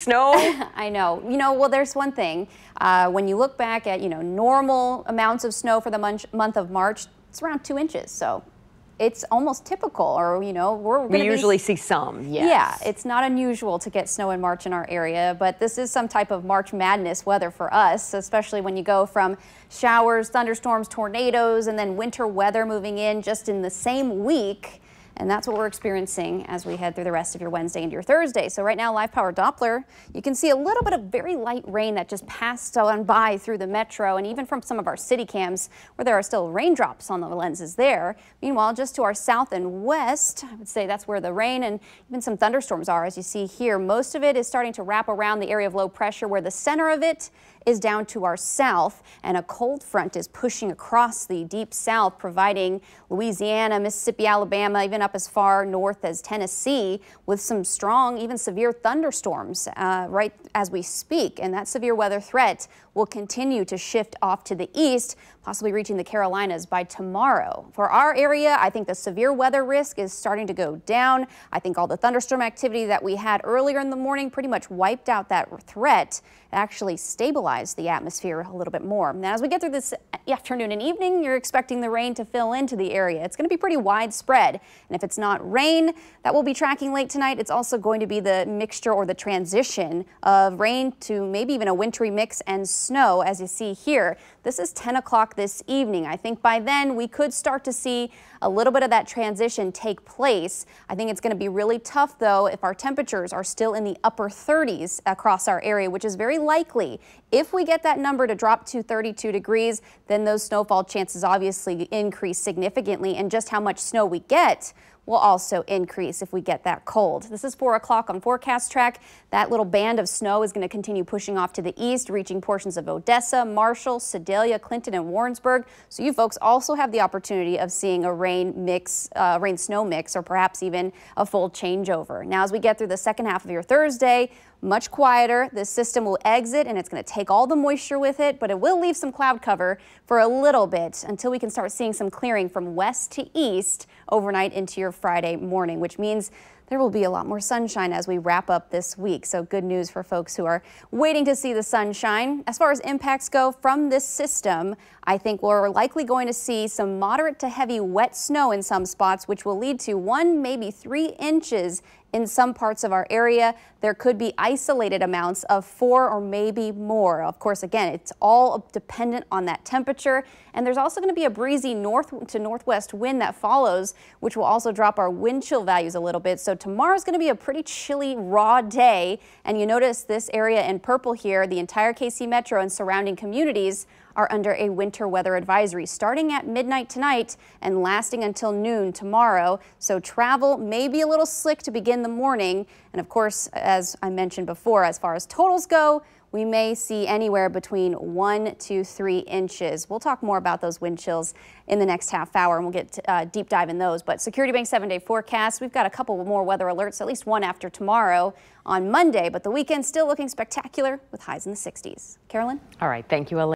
Snow? I know. Well, there's one thing. When you look back at, normal amounts of snow for the month of March, it's around 2 inches. So it's almost typical, or, We usually see some, yes. Yeah, it's not unusual to get snow in March in our area, but this is some type of March Madness weather for us, especially when you go from showers, thunderstorms, tornadoes, and then winter weather moving in just in the same week. And that's what we're experiencing as we head through the rest of your Wednesday into your Thursday. So right now, live power Doppler, you can see a little bit of very light rain that just passed on by through the metro, and even from some of our city cams where there are still raindrops on the lenses there. Meanwhile, just to our south and west, I would say that's where the rain and even some thunderstorms are. As you see here, most of it is starting to wrap around the area of low pressure, where the center of it is down to our south, and a cold front is pushing across the deep south, providing Louisiana, Mississippi, Alabama, even up as far north as Tennessee, with some strong, even severe thunderstorms right as we speak. And that severe weather threat will continue to shift off to the east, possibly reaching the Carolinas by tomorrow. For our area, I think the severe weather risk is starting to go down. I think all the thunderstorm activity that we had earlier in the morning pretty much wiped out that threat. It actually stabilized the atmosphere a little bit more. Now, as we get through this afternoon and evening, you're expecting the rain to fill into the area. It's going to be pretty widespread. And if it's not rain that we'll be tracking late tonight, it's also going to be the mixture or the transition of rain to maybe even a wintry mix and snow, as you see here. This is 10 o'clock this evening. I think by then we could start to see a little bit of that transition take place. I think it's going to be really tough, though, if our temperatures are still in the upper 30s across our area, which is very likely. If we get that number to drop to 32 degrees, then those snowfall chances obviously increase significantly, and just how much snow we get will also increase if we get that cold. This is 4 o'clock on forecast track. That little band of snow is going to continue pushing off to the east, reaching portions of Odessa, Marshall, Sedalia, Clinton, and Warrensburg. So you folks also have the opportunity of seeing a rain-snow mix, or perhaps even a full changeover. Now, as we get through the second half of your Thursday, much quieter. This system will exit, and it's going to take all the moisture with it, but it will leave some cloud cover for a little bit until we can start seeing some clearing from west to east overnight into your Friday morning, which means there will be a lot more sunshine as we wrap up this week. So good news for folks who are waiting to see the sunshine. As far as impacts go from this system, I think we're likely going to see some moderate to heavy wet snow in some spots, which will lead to 1, maybe 3 inches in some parts of our area. There could be isolated amounts of 4 or maybe more. Of course, again, it's all dependent on that temperature. And there's also going to be a breezy north to northwest wind that follows, which will also drop our wind chill values a little bit. So tomorrow's going to be a pretty chilly, raw day. And you notice this area in purple here, the entire KC Metro and surrounding communities are under a winter weather advisory starting at midnight tonight and lasting until noon tomorrow. So travel may be a little slick to begin the morning. And of course, as I mentioned before, as far as totals go, we may see anywhere between 1 to 3 inches. We'll talk more about those wind chills in the next half hour, and we'll get deep dive in those. But Security Bank 7-day forecast, we've got a couple more weather alerts, at least one after tomorrow on Monday. But the weekend still looking spectacular with highs in the 60s. Carolyn? All right. Thank you, Elaine.